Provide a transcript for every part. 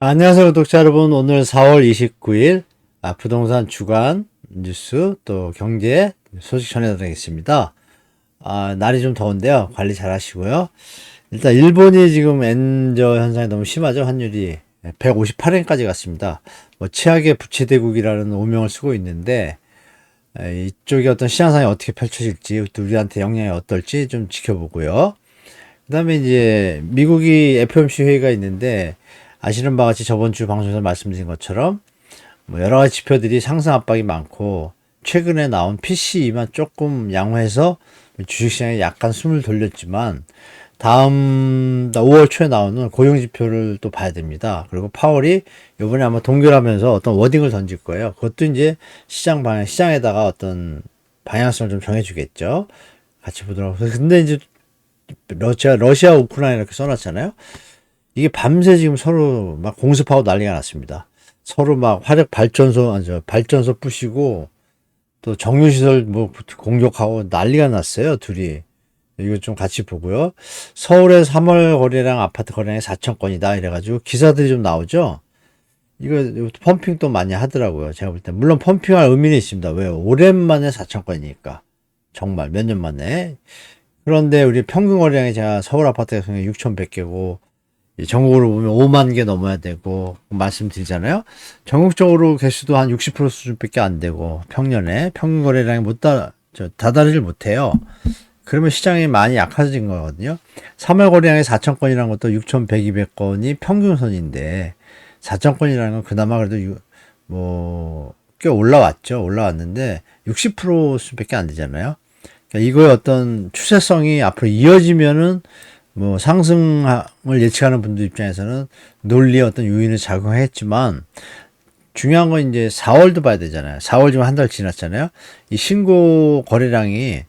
안녕하세요, 구독자 여러분. 오늘 4월 29일 부동산 주간 뉴스 또 경제 소식 전해드리겠습니다. 날이 좀 더운데요. 관리 잘 하시고요. 일단 일본이 지금 엔저 현상이 너무 심하죠. 환율이 158엔까지 갔습니다. 뭐 최악의 부채대국이라는 오명을 쓰고 있는데 이쪽에 어떤 시장 상황이 어떻게 펼쳐질지 또 우리한테 영향이 어떨지 좀 지켜보고요. 그다음에 이제 미국이 FOMC 회의가 있는데 아시는 바와 같이 저번 주 방송에서 말씀드린 것처럼 뭐 여러 가지 지표들이 상승 압박이 많고 최근에 나온 PCE만 조금 양호해서 주식시장에 약간 숨을 돌렸지만 다음 5월 초에 나오는 고용 지표를 또 봐야 됩니다. 그리고 파월이 이번에 아마 동결하면서 어떤 워딩을 던질 거예요. 그것도 이제 시장 방향, 시장에다가 어떤 방향성을 좀 정해주겠죠. 같이 보도록 하겠습니다. 근데 이제 러시아 우크라이나 이렇게 써놨잖아요. 이게 밤새 지금 서로 막 공습하고 난리가 났습니다. 서로 막 화력 발전소 부시고 또 정유시설 뭐 공격하고 난리가 났어요, 둘이. 이거 좀 같이 보고요. 서울의 3월 거래량, 아파트 거래량이 4천 건이다 이래가지고 기사들이 좀 나오죠. 이거 펌핑 또 많이 하더라고요. 제가 볼 때. 물론 펌핑할 의미는 있습니다. 왜요? 오랜만에 4천 건이니까. 정말 몇 년 만에. 그런데 우리 평균 거래량이 제가 서울 아파트 같은 경우에 6,100개고 전국으로 보면 5만 개 넘어야 되고 말씀드리잖아요. 전국적으로 개수도 한 60% 수준밖에 안 되고 평년에 평균 거래량이 다다르질 못해요. 그러면 시장이 많이 약해진 거거든요. 3월 거래량이 4천 건이라는 것도 6,100, 200건이 평균선인데 4천 건이라는 건 그나마 그래도 꽤 올라왔죠. 올라왔는데 60% 수밖에 안 되잖아요. 그러니까 이거의 어떤 추세성이 앞으로 이어지면은 뭐 상승을 예측하는 분들 입장에서는 논리의 어떤 요인을 작용했지만 중요한 건 이제 4월도 봐야 되잖아요. 4월 지금 한 달 지났잖아요. 이 신고 거래량이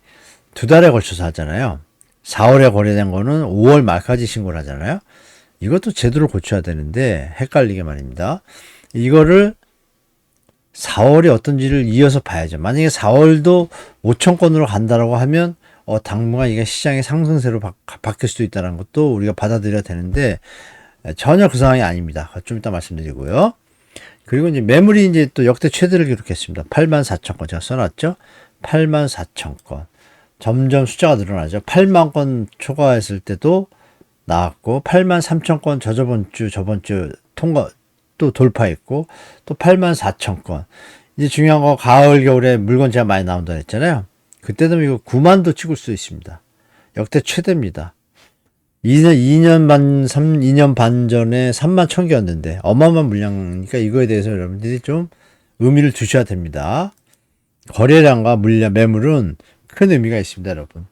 두 달에 걸쳐서 하잖아요. 4월에 거래된 거는 5월 말까지 신고를 하잖아요. 이것도 제대로 고쳐야 되는데 헷갈리게 말입니다. 이거를 4월이 어떤지를 이어서 봐야죠. 만약에 4월도 5천 건으로 간다라고 하면 당분간 이게 시장의 상승세로 바뀔 수도 있다는 것도 우리가 받아들여야 되는데 전혀 그 상황이 아닙니다. 좀 이따 말씀드리고요. 그리고 이제 매물이 이제 또 역대 최대를 기록했습니다. 8만 4천 건 제가 써놨죠. 8만 4천 건. 점점 숫자가 늘어나죠. 8만 건 초과했을 때도 나왔고 8만 3천 건 저번 주 통과 또 돌파했고 또 8만 4천 건. 이제 중요한 거 가을 겨울에 물건 제가 많이 나온다 했잖아요. 그때도 이거 9만도 찍을 수 있습니다. 역대 최대입니다. 2년 반 전에 3만 1,000개였는데 어마어마한 물량이니까 이거에 대해서 여러분들이 좀 의미를 두셔야 됩니다. 거래량과 매물은 큰 의미가 있습니다, 여러분.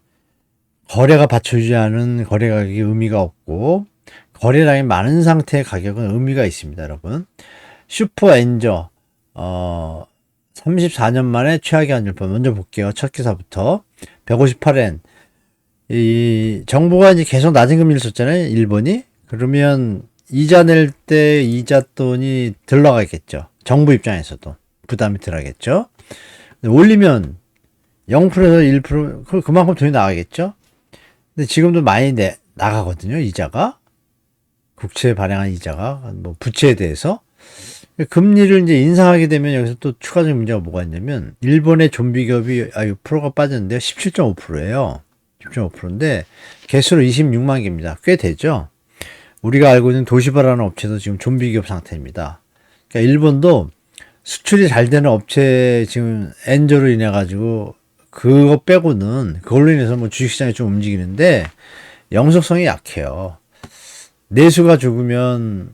거래가 받쳐주지 않은 거래 가격이 의미가 없고 거래량이 많은 상태의 가격은 의미가 있습니다, 여러분. 슈퍼 엔저 34년 만에 최악의 환율법 먼저 볼게요. 첫 기사부터 158엔. 이 정부가 이제 계속 낮은 금리를 줬잖아요. 일본이. 그러면 이자 낼 때 이자 돈이 들러가겠죠. 정부 입장에서도 부담이 들어가겠죠. 올리면 0%에서 1% 그만큼 돈이 나가겠죠. 근데 지금도 많이 나가거든요. 이자가. 국채에 발행한 이자가 뭐 부채에 대해서. 금리를 이제 인상하게 되면 여기서 또 추가적인 문제가 뭐가 있냐면 일본의 좀비 기업이 프로가 빠졌는데요. 17.5%예요. 10.5%인데 개수로 26만 개입니다. 꽤 되죠. 우리가 알고 있는 도시바라는 업체도 지금 좀비 기업 상태입니다. 그러니까 일본도 수출이 잘 되는 업체 지금 엔저로 인해 가지고 그거 빼고는 그걸로 인해서 뭐 주식시장이 좀 움직이는데 영속성이 약해요. 내수가 죽으면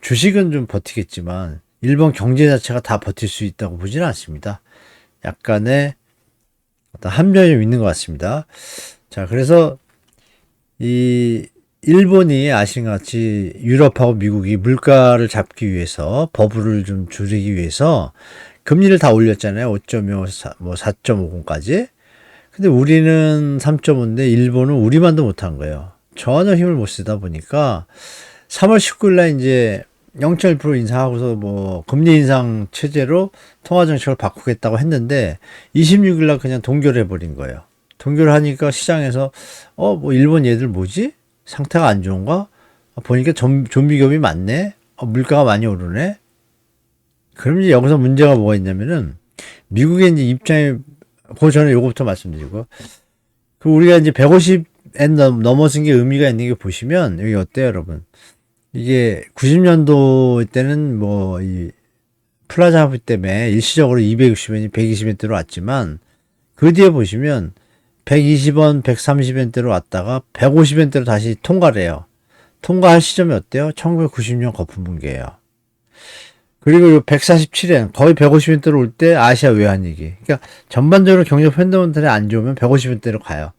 주식은 좀 버티겠지만 일본 경제 자체가 다 버틸 수 있다고 보지는 않습니다. 약간의 어떤 함정이 좀 있는 것 같습니다. 자, 그래서 이 일본이 아시는 것 같이 유럽하고 미국이 물가를 잡기 위해서 버블을 좀 줄이기 위해서 금리를 다 올렸잖아요. 5.25, 뭐 4.50까지. 근데 우리는 3.5인데 일본은 우리만도 못한 거예요. 전혀 힘을 못 쓰다 보니까 3월 19일 날 이제 0.1% 인상하고서 뭐 금리 인상 체제로 통화 정책을 바꾸겠다고 했는데 26일 날 그냥 동결해 버린 거예요. 동결하니까 시장에서 뭐 일본 얘들 뭐지? 상태가 안 좋은가? 보니까 좀비 기업이 많네. 물가가 많이 오르네? 그럼 이제 여기서 문제가 뭐가 있냐면은, 미국의 이제 입장이, 그 전에 요거부터 말씀드리고, 그 우리가 이제 150엔 넘어선 게 의미가 있는 게 보시면, 여기 어때요, 여러분? 이게 90년도 때는 뭐, 이 플라자 합의 때문에 일시적으로 260엔이 120엔대로 왔지만, 그 뒤에 보시면 120원, 130엔대로 왔다가 150엔대로 다시 통과를 해요. 통과할 시점이 어때요? 1990년 거품 붕괴예요. 그리고 147엔, 거의 150엔대로 올 때 아시아 외환위기. 그러니까 전반적으로 경제 펀더멘털이 안 좋으면 150엔대로 가요.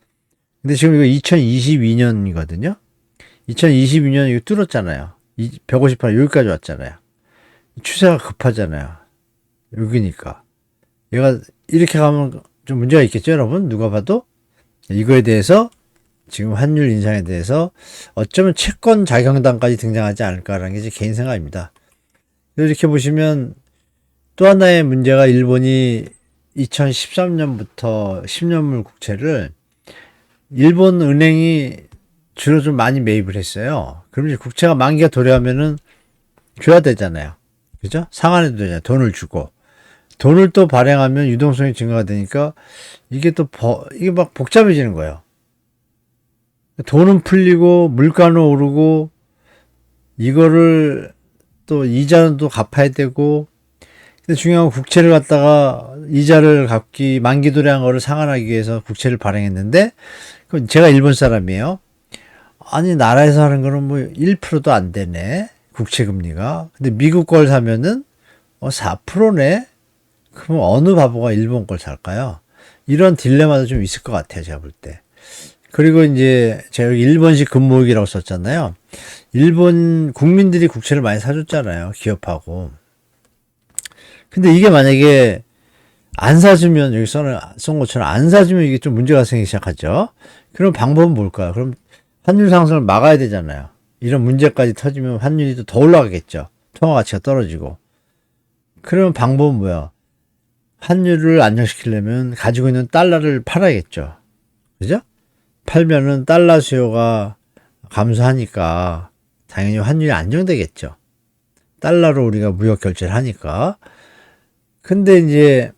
근데 지금 이거 2022년이거든요. 2022년 이거 뚫었잖아요. 158, 여기까지 왔잖아요. 추세가 급하잖아요. 여기니까. 얘가 이렇게 가면 좀 문제가 있겠죠, 여러분? 누가 봐도? 이거에 대해서 지금 환율 인상에 대해서 어쩌면 채권 자경단까지 등장하지 않을까라는 게 제 개인 생각입니다. 이렇게 보시면 또 하나의 문제가 일본이 2013년부터 10년물 국채를 일본 은행이 주로 좀 많이 매입을 했어요. 그럼 이제 국채가 만기가 도래하면은 줘야 되잖아요. 그죠? 상환해도 되잖아요. 돈을 주고. 돈을 또 발행하면 유동성이 증가가 되니까 이게 또 이게 막 복잡해지는 거예요. 돈은 풀리고 물가는 오르고 이거를 또 이자는 또 갚아야 되고, 근데 중요한 건 국채를 갖다가 이자를 갚기 만기 도래한 거를 상환하기 위해서 국채를 발행했는데, 그럼 제가 일본 사람이에요. 아니 나라에서 하는 거는 뭐 1%도 안 되네 국채 금리가. 근데 미국 걸 사면은 4%네. 그럼 어느 바보가 일본 걸 살까요? 이런 딜레마도 좀 있을 것 같아요, 제가 볼 때. 그리고 이제 제가 여기 일본식 금모으기라고 썼잖아요. 일본 국민들이 국채를 많이 사줬잖아요, 기업하고. 근데 이게 만약에 안 사주면, 여기 쓴 것처럼 안 사주면 이게 좀 문제가 생기기 시작하죠. 그럼 방법은 뭘까요? 그럼 환율 상승을 막아야 되잖아요. 이런 문제까지 터지면 환율이 더 올라가겠죠. 통화 가치가 떨어지고. 그러면 방법은 뭐야? 환율을 안정시키려면 가지고 있는 달러를 팔아야겠죠. 그죠? 팔면은 달러 수요가 감소하니까 당연히 환율이 안정되겠죠. 달러로 우리가 무역 결제를 하니까. 근데 이제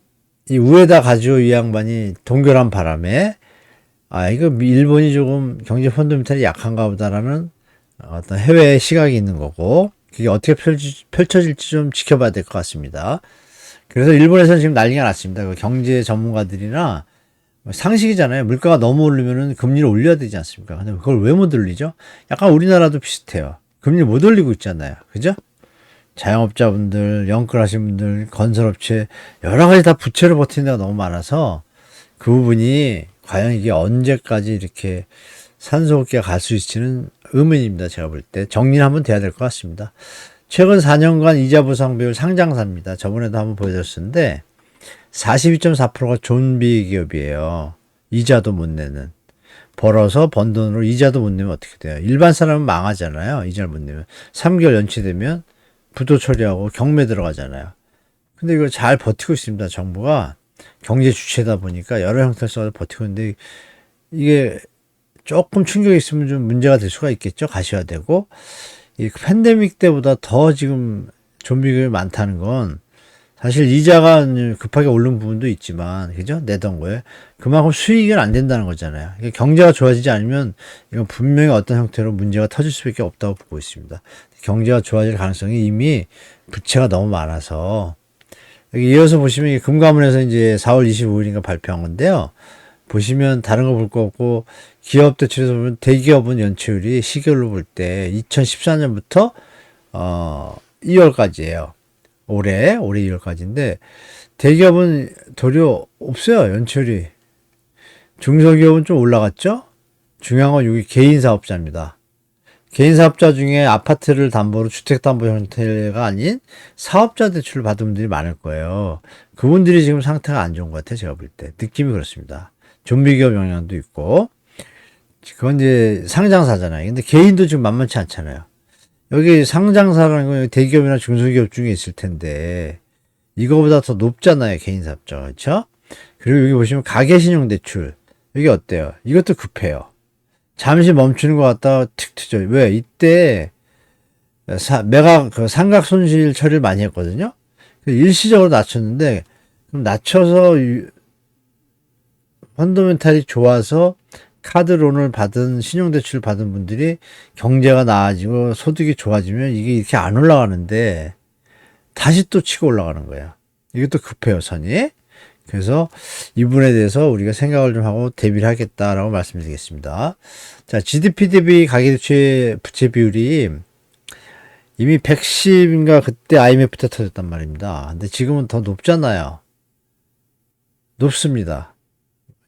이 우에다 가지오 이 양반이 동결한 바람에 이거 일본이 조금 경제 펀더멘털이 약한가 보다라는 어떤 해외 시각이 있는 거고, 그게 어떻게 펼쳐질지 좀 지켜봐야 될 것 같습니다. 그래서 일본에서는 지금 난리가 났습니다. 그 경제 전문가들이나 상식이잖아요. 물가가 너무 오르면은 금리를 올려야 되지 않습니까? 근데 그걸 왜 못 올리죠? 약간 우리나라도 비슷해요. 금리를 못 올리고 있잖아요. 그죠? 자영업자분들, 영끌하신 분들, 건설업체, 여러 가지 다 부채를 버티는 데가 너무 많아서 그 부분이 과연 이게 언제까지 이렇게 산소호흡기가 갈 수 있을지는 의문입니다. 제가 볼 때. 정리는 한번 돼야 될 것 같습니다. 최근 4년간 이자 보상 비율 상장사입니다. 저번에도 한번 보여줬었는데 42.4%가 존비 기업이에요. 이자도 못 내는. 벌어서 번 돈으로 이자도 못 내면 어떻게 돼요? 일반 사람은 망하잖아요. 이자를 못 내면. 3개월 연체되면 부도 처리하고 경매 들어가잖아요. 근데 이걸 잘 버티고 있습니다. 정부가 경제 주체다 보니까 여러 형태를 써서 버티고 있는데, 이게 조금 충격이 있으면 좀 문제가 될 수가 있겠죠. 가시화되고. 이 팬데믹 때보다 더 지금 좀비가 많다는 건 사실 이자가 급하게 오른 부분도 있지만, 그죠? 내던 거에 그만큼 수익은 안 된다는 거잖아요. 그러니까 경제가 좋아지지 않으면 이건 분명히 어떤 형태로 문제가 터질 수밖에 없다고 보고 있습니다. 경제가 좋아질 가능성이 이미 부채가 너무 많아서. 여기 이어서 보시면 금감원에서 이제 4월 25일인가 발표한 건데요. 보시면 다른 거 볼 거 없고, 기업 대출에서 보면 대기업은 연체율이 시계열로 볼 때 2014년부터 2월까지예요. 올해 2월까지인데 대기업은 도리어 없어요. 연체율이. 중소기업은 좀 올라갔죠. 중요한 건 여기 개인 사업자입니다. 개인 사업자 중에 아파트를 담보로 주택담보 형태가 아닌 사업자 대출을 받은 분들이 많을 거예요. 그분들이 지금 상태가 안 좋은 것 같아요. 제가 볼 때. 느낌이 그렇습니다. 좀비기업 영향도 있고. 그건 이제 상장사잖아요. 근데 개인도 지금 만만치 않잖아요. 여기 상장사라는 건 대기업이나 중소기업 중에 있을 텐데 이거보다 더 높잖아요. 개인 사업자. 그렇죠? 그리고 여기 보시면 가계신용대출. 여기 어때요? 이것도 급해요. 잠시 멈추는 것 같다가 틱 트죠. 왜? 이때 매각, 삼각 손실 처리를 많이 했거든요. 일시적으로 낮췄는데, 그럼 낮춰서 펀더멘탈이 좋아서 카드론을 받은, 신용대출 받은 분들이 경제가 나아지고 소득이 좋아지면 이게 이렇게 안 올라가는데, 다시 또 치고 올라가는 거예요. 이게 또 급해요, 선이. 그래서 이 부분에 대해서 우리가 생각을 좀 하고 대비를 하겠다라고 말씀드리겠습니다. 자, GDP 대비 가계부채 부채 비율이 이미 110인가 그때 IMF 때 터졌단 말입니다. 근데 지금은 더 높잖아요. 높습니다.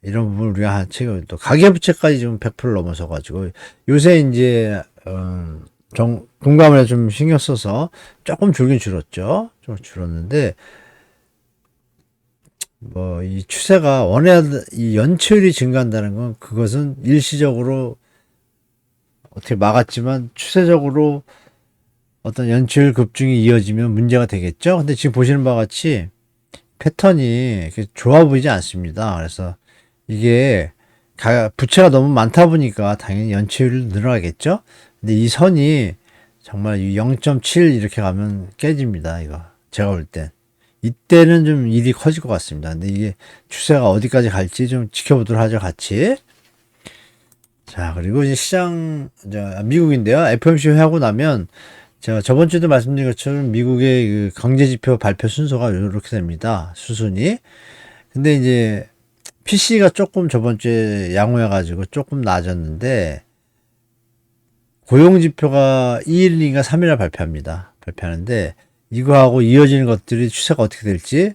이런 부분을 우리가 최근 또 가계부채까지 지금 100% 넘어서 가지고 요새 이제 공감을 좀 신경 써서 조금 줄긴 줄었죠. 좀 줄었는데 뭐 이 추세가 이 연체율이 증가한다는 건 그것은 일시적으로 어떻게 막았지만 추세적으로 어떤 연체율 급증이 이어지면 문제가 되겠죠. 근데 지금 보시는 바와 같이 패턴이 좋아 보이지 않습니다. 그래서 이게 부채가 너무 많다 보니까 당연히 연체율이 늘어나겠죠. 근데 이 선이 정말 0.7 이렇게 가면 깨집니다. 이거 제가 볼 땐. 이때는 좀 일이 커질 것 같습니다. 근데 이게 추세가 어디까지 갈지 좀 지켜보도록 하죠, 같이. 자, 그리고 이제 미국인데요. FOMC 회하고 나면 제가 저번 주에도 말씀드린 것처럼 미국의 그 경제지표 발표 순서가 이렇게 됩니다. 수순이. 근데 이제 PC가 조금 저번 주에 양호해가지고 조금 낮았는데 고용지표가 2일인가 3일날 발표하는데 이거하고 이어지는 것들이 추세가 어떻게 될지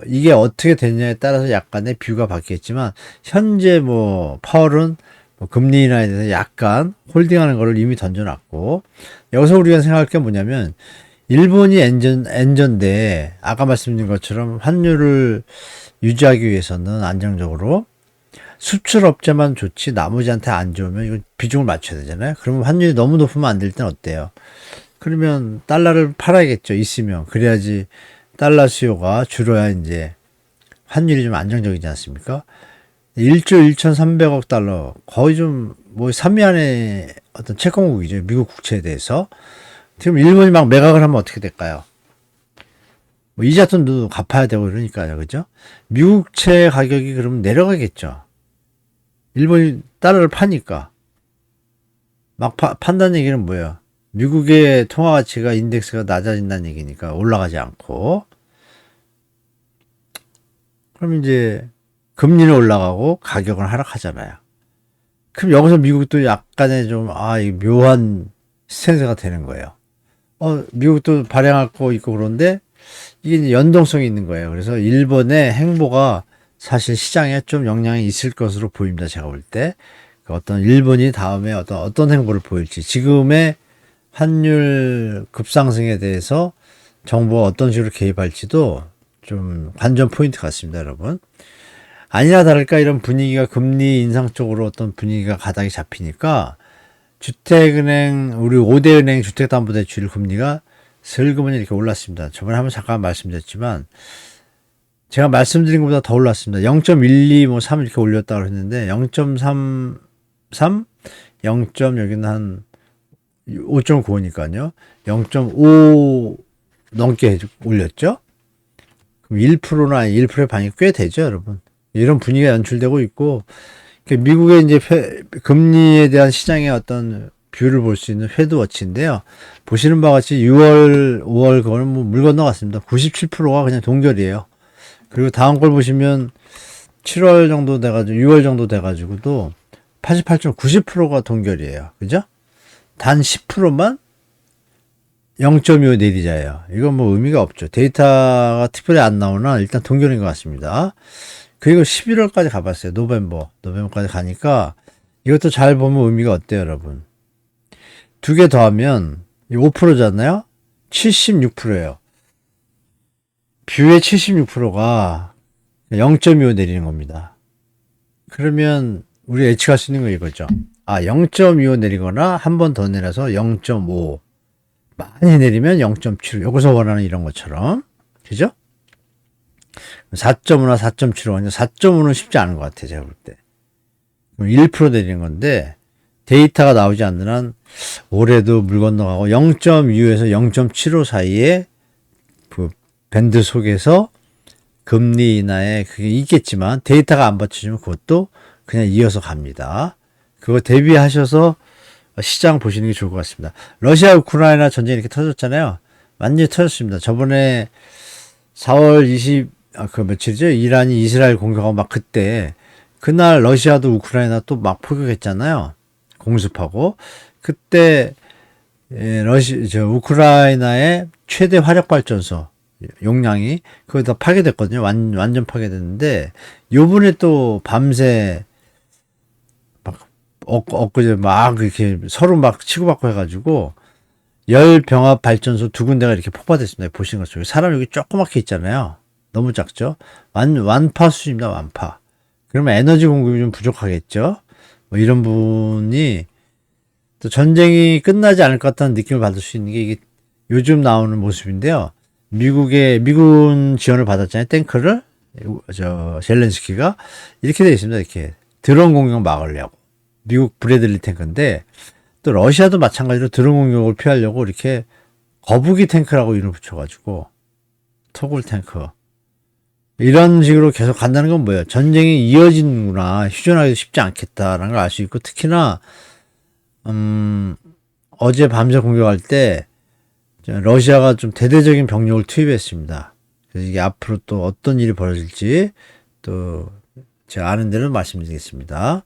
이게 어떻게 되느냐에 따라서 약간의 뷰가 바뀌겠지만 현재 파월은 금리 인하에 대해서 약간 홀딩하는 거를 이미 던져놨고 여기서 우리가 생각할 게 뭐냐면 일본이 엔전인데 아까 말씀드린 것처럼 환율을 유지하기 위해서는 안정적으로 수출업체만 좋지 나머지한테 안 좋으면 이거 비중을 맞춰야 되잖아요. 그러면 환율이 너무 높으면 안 될 땐 어때요? 그러면 달러를 팔아야겠죠. 있으면. 그래야지 달러 수요가 줄어야 이제 환율이 좀 안정적이지 않습니까? 1조 1,300억 달러. 거의 좀 3위 안에 어떤 채권국이죠. 미국 국채에 대해서. 지금 일본이 막 매각을 하면 어떻게 될까요? 이자 돈도 갚아야 되고 그러니까요. 그죠? 미국채 가격이 그러면 내려가겠죠. 일본이 달러를 파니까. 막 판다는 얘기는 뭐예요? 미국의 통화 가치가 인덱스가 낮아진다는 얘기니까 올라가지 않고. 그럼 이제 금리는 올라가고 가격은 하락하잖아요. 그럼 여기서 미국도 약간의 묘한 스탠스가 되는 거예요. 미국도 발행할 거 있고 그런데 이게 이제 연동성이 있는 거예요. 그래서 일본의 행보가 사실 시장에 좀 영향이 있을 것으로 보입니다. 제가 볼 때. 어떤 일본이 다음에 어떤 행보를 보일지. 지금의 환율 급상승에 대해서 정부가 어떤 식으로 개입할지도 좀 관전 포인트 같습니다, 여러분. 아니나 다를까 이런 분위기가 금리 인상 쪽으로 어떤 분위기가 가닥이 잡히니까 주택은행, 우리 5대 은행 주택담보대출 금리가 슬그머니 이렇게 올랐습니다. 저번에 한번 잠깐 말씀드렸지만 제가 말씀드린 것보다 더 올랐습니다. 0.12, 3 이렇게 올렸다고 했는데 0.33, 0. 여기는 한 5.95니까요. 0.5 넘게 올렸죠. 그럼 1%나 1%의 반이 꽤 되죠, 여러분. 이런 분위기가 연출되고 있고 미국의 이제 금리에 대한 시장의 어떤 뷰를 볼 수 있는 페드워치인데요. 보시는 바와 같이 6월, 5월 그거는 물 건너갔습니다. 97%가 그냥 동결이에요. 그리고 다음 걸 보시면 7월 정도 돼가지고 6월 정도 돼가지고도 88.90%가 동결이에요. 그죠? 단 10%만 0.25 내리자예요. 이건 의미가 없죠. 데이터가 특별히 안 나오나 일단 동결인 것 같습니다. 그리고 11월까지 가봤어요. 노벰버까지 가니까 이것도 잘 보면 의미가 어때요, 여러분? 두 개 더하면 5%잖아요? 76%예요. 뷰의 76%가 0.25 내리는 겁니다. 그러면 우리 예측할 수 있는 거 이거죠. 0.25 내리거나 한 번 더 내려서 0.5. 많이 내리면 0.7. 여기서 원하는 이런 것처럼. 그죠? 4.5나 4.75. 4.5는 쉽지 않은 것 같아요. 제가 볼 때. 1% 내리는 건데, 데이터가 나오지 않는 한 올해도 물 건너가고 0.25에서 0.75 사이에 그 밴드 속에서 금리 인하에 그게 있겠지만 데이터가 안 받쳐주면 그것도 그냥 이어서 갑니다. 그거 대비하셔서 시장 보시는 게 좋을 것 같습니다. 러시아 우크라이나 전쟁이 이렇게 터졌잖아요. 완전히 터졌습니다. 저번에 4월 20, 며칠이죠? 이란이 이스라엘 공격하고 막 그때, 그날 러시아도 우크라이나 또 막 포격했잖아요. 공습하고. 그때, 우크라이나의 최대 화력발전소 용량이 거의 다 파괴됐거든요. 완전 파괴됐는데, 요번에 또 밤새 엊그제 막 이렇게 서로 막 치고받고 해가지고 열병합 발전소 두 군데가 이렇게 폭파됐습니다. 보시는 것처럼 사람 여기 조그맣게 있잖아요. 너무 작죠. 완파 수준입니다. 완파. 그러면 에너지 공급이 좀 부족하겠죠. 뭐 이런 분이 또 전쟁이 끝나지 않을 것 같다는 느낌을 받을 수 있는 게 이게 요즘 나오는 모습인데요. 미군 지원을 받았잖아요. 탱크를 젤렌스키가 이렇게 되어 있습니다. 이렇게 드론 공격 막으려고. 미국 브래들리 탱크인데 또 러시아도 마찬가지로 드론 공격을 피하려고 이렇게 거북이 탱크라고 이름을 붙여가지고 토굴 탱크 이런 식으로 계속 간다는 건 뭐예요? 전쟁이 이어지는구나. 휴전하기도 쉽지 않겠다라는 걸 알 수 있고 특히나 어제 밤새 공격할 때 러시아가 좀 대대적인 병력을 투입했습니다. 그래서 이게 앞으로 또 어떤 일이 벌어질지 또 제가 아는 대로 말씀드리겠습니다.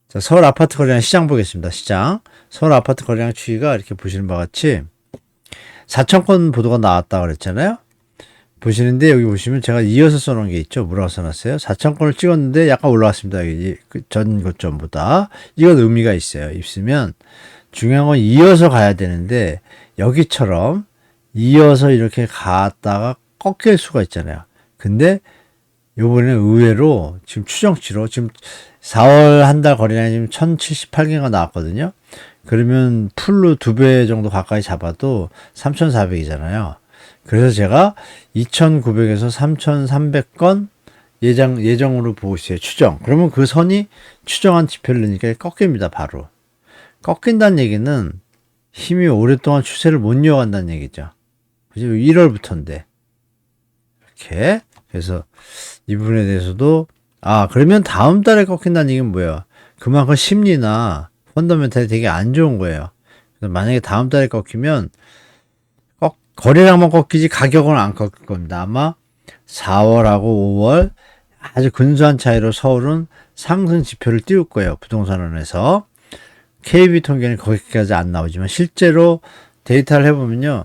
자, 서울 아파트 거래량 시장 보겠습니다. 시장. 서울 아파트 거래량 추이가 이렇게 보시는 바와 같이 4,000건 보도가 나왔다 그랬잖아요. 보시는데 여기 보시면 제가 이어서 써놓은 게 있죠. 뭐라고 써놨어요? 4,000건을 찍었는데 약간 올라왔습니다. 전 고점보다. 이건 의미가 있으면 중요한 건 이어서 가야 되는데 여기처럼 이어서 이렇게 갔다가 꺾일 수가 있잖아요. 근데 요번에 의외로 지금 추정치로 지금 4월 한 달 거래량이 지금 1078개가 나왔거든요. 그러면 풀로 2배 정도 가까이 잡아도 3400이잖아요. 그래서 제가 2900에서 3300건 예정으로 보고 있어요. 추정. 그러면 그 선이 추정한 지표를 넣으니까 꺾입니다. 바로. 꺾인다는 얘기는 힘이 오랫동안 추세를 못 이어간다는 얘기죠. 그죠? 1월부터인데. 이렇게. 그래서 이 부분에 대해서도 그러면 다음 달에 꺾인다는 얘기는 뭐예요? 그만큼 심리나 펀더멘탈이 되게 안 좋은 거예요. 그래서 만약에 다음 달에 꺾이면 거래량만 꺾이지 가격은 안 꺾일 겁니다. 아마 4월하고 5월 아주 근소한 차이로 서울은 상승 지표를 띄울 거예요. 부동산원에서. KB 통계는 거기까지 안 나오지만 실제로 데이터를 해보면요.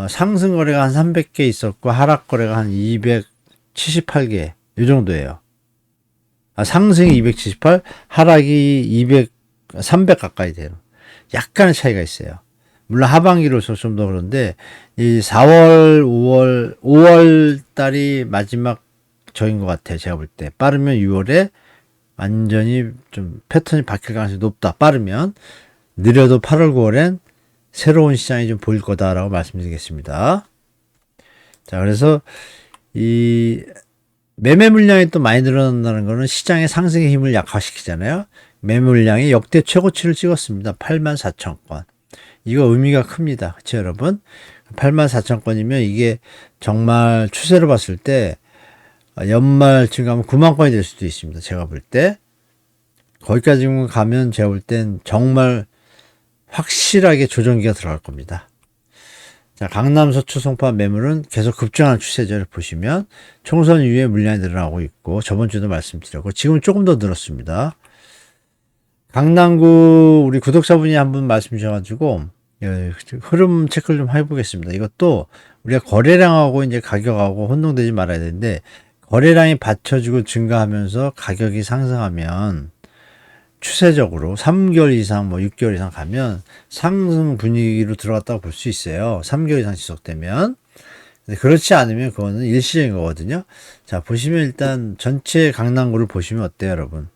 상승 거래가 한 300개 있었고 하락 거래가 한 278개 이 정도예요. 상승이 278, 하락이 300 가까이 돼요. 약간의 차이가 있어요. 물론 하반기로서 좀 더 그런데 이 4월, 5월 달이 마지막 저인 것 같아요. 제가 볼 때. 빠르면 6월에 완전히 좀 패턴이 바뀔 가능성이 높다. 빠르면 느려도 8월, 9월엔 새로운 시장이 좀 보일 거다라고 말씀드리겠습니다. 자, 그래서 이 매매 물량이 또 많이 늘어난다는 것은 시장의 상승의 힘을 약화시키잖아요. 매매 물량이 역대 최고치를 찍었습니다. 84,000건. 이거 의미가 큽니다. 그렇죠, 여러분? 84,000건이면 이게 정말 추세로 봤을 때 연말쯤 가면 9만 건이 될 수도 있습니다. 제가 볼 때. 거기까지 가면 제가 볼 땐 정말 확실하게 조정기가 들어갈 겁니다. 자, 강남 서초 송파 매물은 계속 급증하는 추세를 보시면 총선 이후에 물량이 늘어나고 있고 저번 주도 말씀드렸고 지금은 조금 더 늘었습니다. 강남구 우리 구독자분이 한 분 말씀 주셔가지고 흐름 체크를 좀 해보겠습니다. 이것도 우리가 거래량하고 이제 가격하고 혼동되지 말아야 되는데 거래량이 받쳐주고 증가하면서 가격이 상승하면 추세적으로 3개월 이상 6개월 이상 가면 상승 분위기로 들어갔다고 볼 수 있어요. 3개월 이상 지속되면. 그렇지 않으면 그거는 일시적인 거거든요. 자, 보시면 일단 전체 강남구를 보시면 어때요, 여러분?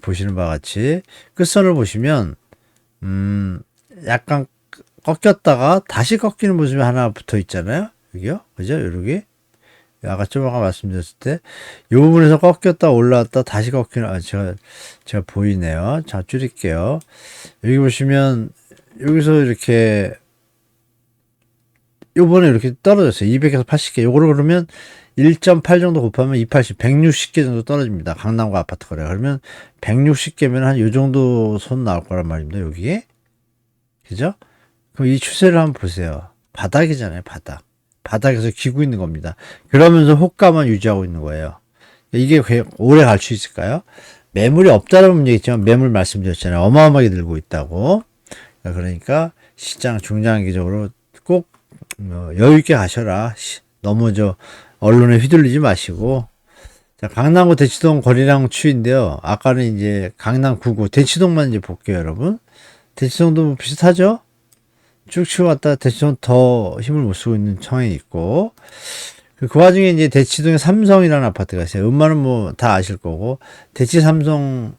보시는 바와 같이 끝선을 보시면 약간 꺾였다가 다시 꺾이는 모습이 하나 붙어 있잖아요. 여기요. 그죠? 여기. 아까 좀 아까 말씀드렸을 때, 이 부분에서 꺾였다 올라왔다 다시 꺾이는, 제가 보이네요. 자, 줄일게요. 여기 보시면, 여기서 이렇게, 요번에 이렇게 떨어졌어요. 200에서 80개. 요거를 그러면 1.8 정도 곱하면 280, 160개 정도 떨어집니다. 강남과 아파트 거래. 그러면 160개면 한 요 정도 손 나올 거란 말입니다. 여기에. 그죠? 그럼 이 추세를 한번 보세요. 바닥이잖아요. 바닥. 바닥에서 기고 있는 겁니다. 그러면서 호가만 유지하고 있는 거예요. 이게 오래 갈 수 있을까요? 매물이 없다는 문제겠지만 매물 말씀드렸잖아요. 어마어마하게 늘고 있다고. 그러니까 시장 중장기적으로 꼭 여유 있게 가셔라. 너무 언론에 휘둘리지 마시고. 자, 강남구 대치동 거래량 추인데요. 아까는 이제 강남 9구 대치동만 이제 볼게요, 여러분. 대치동도 뭐 비슷하죠? 쭉 치워갔다 대치동 더 힘을 못 쓰고 있는 청에 있고, 그 와중에 이제 대치동에 삼성이라는 아파트가 있어요. 음마는 뭐 다 아실 거고, 대치 삼성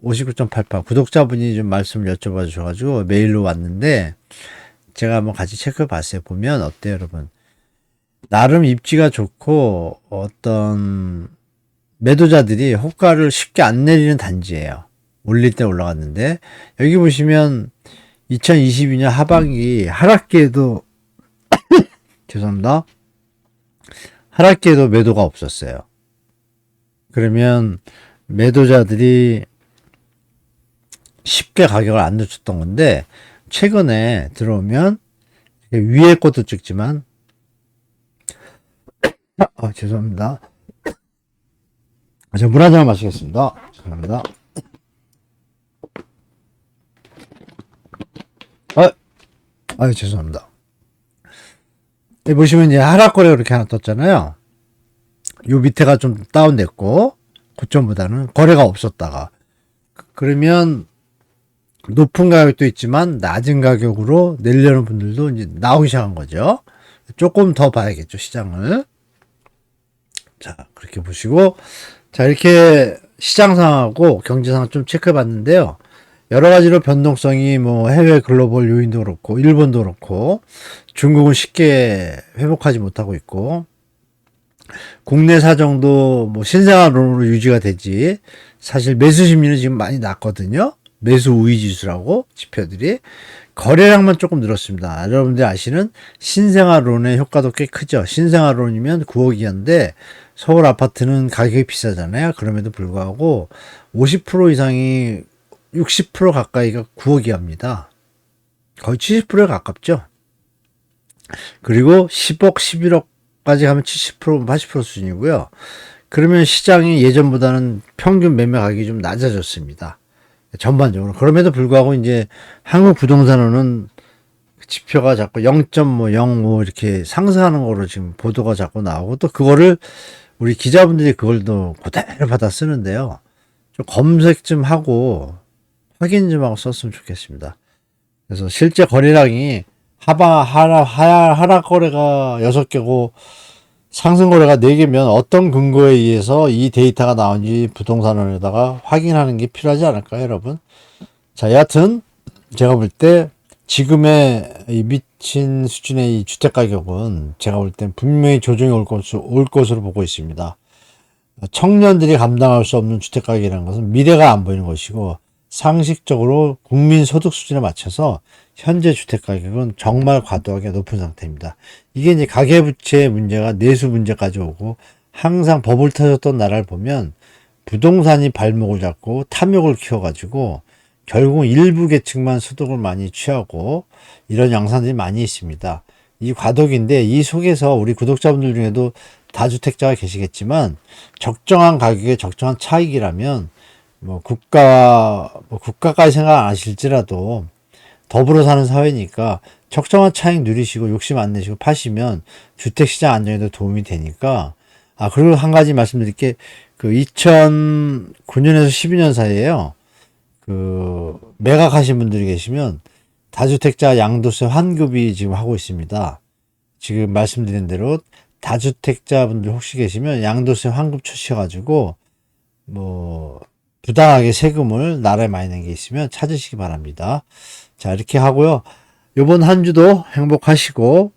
59.88 구독자분이 좀 말씀을 여쭤봐 주셔가지고 메일로 왔는데, 제가 한번 같이 체크해 봤어요. 보면 어때요, 여러분? 나름 입지가 좋고 어떤 매도자들이 호가를 쉽게 안 내리는 단지예요. 올릴 때 올라갔는데, 여기 보시면 2022년 하반기 하락기에도 죄송합니다. 하락기에도 매도가 없었어요. 그러면 매도자들이 쉽게 가격을 안 늦췄던 건데, 최근에 들어오면 위에 것도 찍지만 죄송합니다. 제가 물 한 잔 마시겠습니다. 죄송합니다. 죄송합니다. 여기 보시면 이제 하락거래가 이렇게 하나 떴잖아요. 요 밑에가 좀 다운됐고, 고점보다는 거래가 없었다가. 그러면 높은 가격도 있지만 낮은 가격으로 내려는 분들도 이제 나오기 시작한 거죠. 조금 더 봐야겠죠, 시장을. 자, 그렇게 보시고, 자, 이렇게 시장 상황하고 경제 상황 좀 체크해 봤는데요. 여러 가지로 변동성이 뭐 해외 글로벌 요인도 그렇고, 일본도 그렇고, 중국은 쉽게 회복하지 못하고 있고, 국내 사정도 뭐 신생아론으로 유지가 되지, 사실 매수 심리는 지금 많이 낮거든요. 매수 우위 지수라고 지표들이. 거래량만 조금 늘었습니다. 여러분들 아시는 신생아론의 효과도 꽤 크죠. 신생아론이면 9억이었는데 서울 아파트는 가격이 비싸잖아요. 그럼에도 불구하고 50% 이상이 60% 가까이가 9억이합니다. 거의 70%에 가깝죠. 그리고 10억, 11억까지 가면 70%, 80% 수준이고요. 그러면 시장이 예전보다는 평균 매매 가격이 좀 낮아졌습니다. 전반적으로. 그럼에도 불구하고 이제 한국 부동산원은 지표가 자꾸 0.05 이렇게 상승하는 거로 지금 보도가 자꾸 나오고, 또 그거를 우리 기자분들이 그걸 또 그대로 받아 쓰는데요. 좀 검색 좀 하고 확인 좀 하고 썼으면 좋겠습니다. 그래서 실제 거래량이 하락 거래가 6개고 상승 거래가 4개면 어떤 근거에 의해서 이 데이터가 나온지 부동산원에다가 확인하는 게 필요하지 않을까요, 여러분? 자, 여하튼 제가 볼 때 지금의 이 미친 수준의 이 주택 가격은 제가 볼 땐 분명히 조정이 올 것으로 보고 있습니다. 청년들이 감당할 수 없는 주택 가격이라는 것은 미래가 안 보이는 것이고, 상식적으로 국민 소득 수준에 맞춰서 현재 주택 가격은 정말 과도하게 높은 상태입니다. 이게 이제 가계부채 문제가 내수 문제까지 오고, 항상 버블 터졌던 나라를 보면 부동산이 발목을 잡고 탐욕을 키워가지고 결국 일부 계층만 소득을 많이 취하고 이런 양상들이 많이 있습니다. 이 과도기인데, 이 속에서 우리 구독자분들 중에도 다주택자가 계시겠지만 적정한 가격에 적정한 차익이라면 국가까지 생각 안 하실지라도 더불어 사는 사회니까 적정한 차익 누리시고 욕심 안 내시고 파시면 주택시장 안정에도 도움이 되니까. 그리고 한 가지 말씀드릴 게, 2009년에서 12년 사이에요. 매각하신 분들이 계시면 다주택자 양도세 환급이 지금 하고 있습니다. 지금 말씀드린 대로 다주택자분들 혹시 계시면 양도세 환급 초시해가지고 부당하게 세금을 나라에 많이 낸 게 있으면 찾으시기 바랍니다. 자, 이렇게 하고요. 이번 한 주도 행복하시고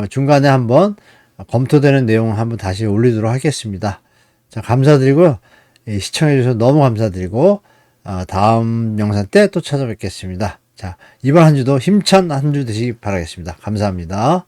중간에 한번 검토되는 내용을 한번 다시 올리도록 하겠습니다. 자, 감사드리고요. 시청해주셔서 너무 감사드리고, 다음 영상 때 또 찾아뵙겠습니다. 자, 이번 한 주도 힘찬 한 주 되시기 바라겠습니다. 감사합니다.